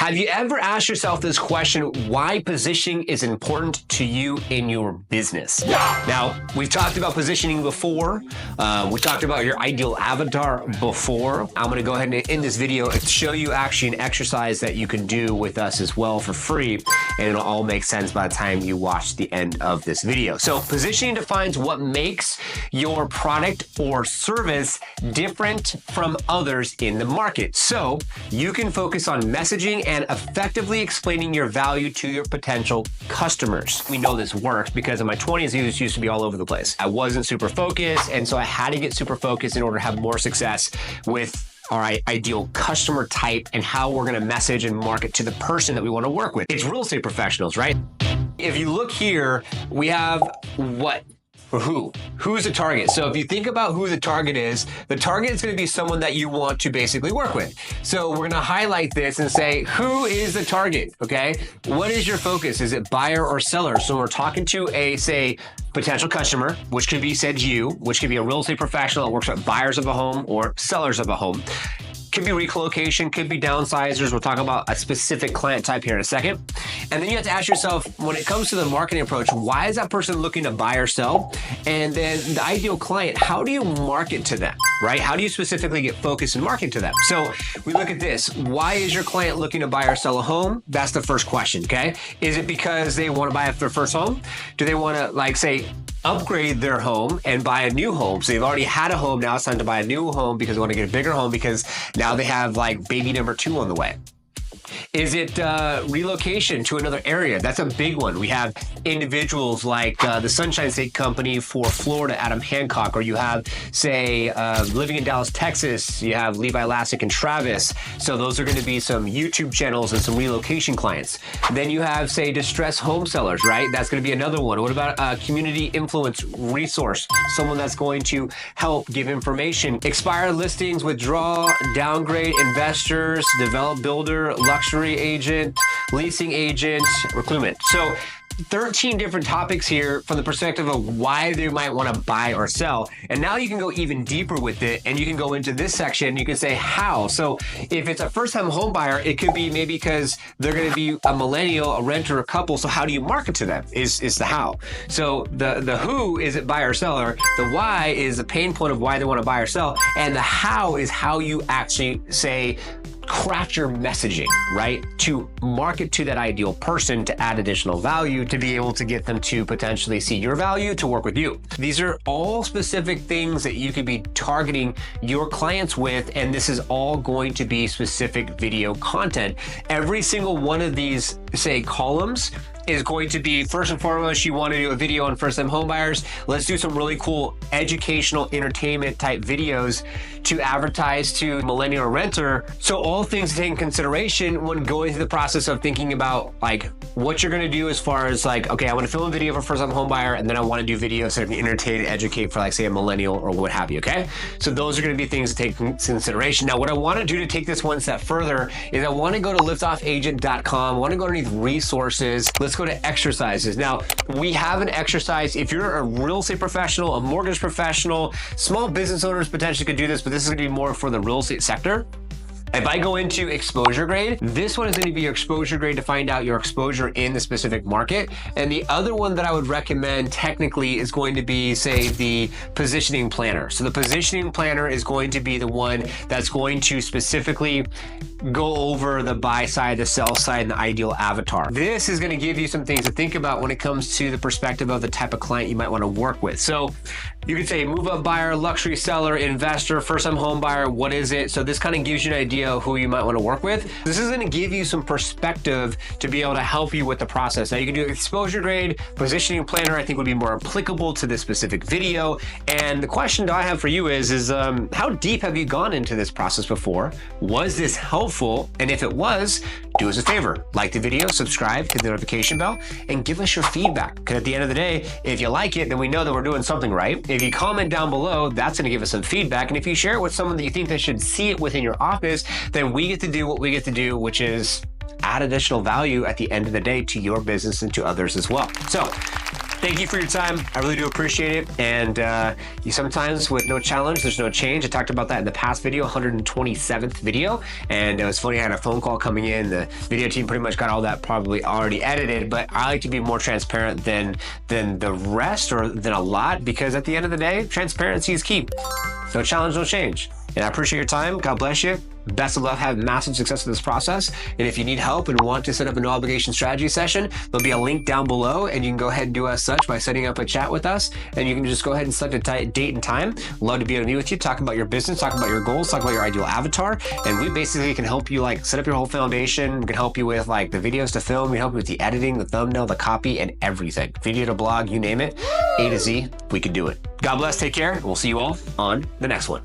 Have you ever asked yourself this question, why positioning is important to you in your business? Now, we've talked about positioning before. We talked about your ideal avatar before. I'm gonna go ahead and end this video and show you actually an exercise that you can do with us as well for free, and it'll all make sense by the time you watch the end of this video. So positioning defines what makes your product or service different from others in the market. So you can focus on messaging and effectively explaining your value to your potential customers. We know this works because in my 20s, I used to be all over the place. I wasn't super focused, and so I had to get super focused in order to have more success with our ideal customer type and how we're gonna message and market to the person that we wanna work with. It's real estate professionals, right? If you look here, we have what? For who? Who's the target? So if you think about who the target is going to be someone that you want to basically work with. So we're going to highlight this and say, who is the target? Okay. What is your focus? Is it buyer or seller? So we're talking to a, say, potential customer, which could be said you, which could be a real estate professional that works with buyers of a home or sellers of a home. Could be relocation, could be downsizers. We'll talk about a specific client type here in a second. And then you have to ask yourself, when it comes to the marketing approach, why is that person looking to buy or sell? And then the ideal client, how do you market to them, right? How do you specifically get focused and market to them? So we look at this. Why is your client looking to buy or sell a home? That's the first question, okay? Is it because they want to buy their first home? Do they want to, like, say, upgrade their home and buy a new home? So they've already had a home, now it's time to buy a new home because they want to get a bigger home because now they have like baby number 2 on the way. Is it relocation to another area? That's a big one. We have individuals like the Sunshine State Company for Florida, Adam Hancock, or you have, say, living in Dallas, Texas, you have Levi Lassick and Travis. So those are going to be some YouTube channels and some relocation clients. Then you have, say, distressed home sellers, right? That's going to be another one. What about a community influence resource? Someone that's going to help give information. Expired listings, withdraw, downgrade, investors, develop builder, luxury agent, leasing agent, recruitment. So 13 different topics here from the perspective of why they might want to buy or sell. And now you can go even deeper with it, and you can go into this section. You can say how. So if it's a first-time home buyer, it could be maybe because they're going to be a millennial, a renter, a couple. So how do you market to them is the how. So the who is it buy or seller. The why is the pain point of why they want to buy or sell. And the how is how you actually say, craft your messaging, right? To market to that ideal person, to add additional value, to be able to get them to potentially see your value, to work with you. These are all specific things that you could be targeting your clients with, and this is all going to be specific video content. Every single one of these, say, columns is going to be, first and foremost, you want to do a video on first-time home buyers. Let's do some really cool educational entertainment type videos to advertise to millennial renter. So all things to take in consideration when going through the process of thinking about like what you're going to do as far as like, okay, I want to film a video for first-time home buyer, and then I want to do videos that entertain and educate for like, say, a millennial or what have you, okay? So those are going to be things to take in consideration. Now, what I want to do to take this one step further is I want to go to liftoffagent.com. I want to go underneath resources. Let's go to exercises. Now, we have an exercise. If you're a real estate professional, a mortgage professional, small business owners potentially could do this, but this is going to be more for the real estate sector. If I go into exposure grade, this one is going to be your exposure grade to find out your exposure in the specific market. And the other one that I would recommend technically is going to be, say, the positioning planner. So the positioning planner is going to be the one that's going to specifically go over the buy side, the sell side, and the ideal avatar. This is going to give you some things to think about when it comes to the perspective of the type of client you might want to work with. So you could say move up buyer, luxury seller, investor, first time home buyer. What is it? So this kind of gives you an idea of who you might want to work with. This is going to give you some perspective to be able to help you with the process. Now you can do exposure grade, positioning planner, I think would be more applicable to this specific video. And the question that I have for you is how deep have you gone into this process before? Was this helpful? And if it was, do us a favor, like the video, subscribe, hit the notification bell, and give us your feedback. Because at the end of the day, if you like it, then we know that we're doing something right. If you comment down below, that's going to give us some feedback. And if you share it with someone that you think that should see it within your office, then we get to do what we get to do, which is add additional value at the end of the day to your business and to others as well. So Thank you for your time. I really do appreciate it. And you sometimes with no challenge, there's no change. I talked about that in the past video, 127th video. And it was funny, I had a phone call coming in. The video team pretty much got all that probably already edited, but I like to be more transparent than the rest or than a lot, because at the end of the day, transparency is key. No challenge, no change. And I appreciate your time. God bless you. Best of luck. Have massive success in this process. And if you need help and want to set up a no obligation strategy session, there'll be a link down below, and you can go ahead and do as such by setting up a chat with us. And you can just go ahead and select a date and time. Love to be able to meet with you, talk about your business, talk about your goals, talk about your ideal avatar. And we basically can help you like set up your whole foundation. We can help you with like the videos to film. We can help you with the editing, the thumbnail, the copy, and everything. Video to blog, you name it, A to Z, we can do it. God bless. Take care. We'll see you all on the next one.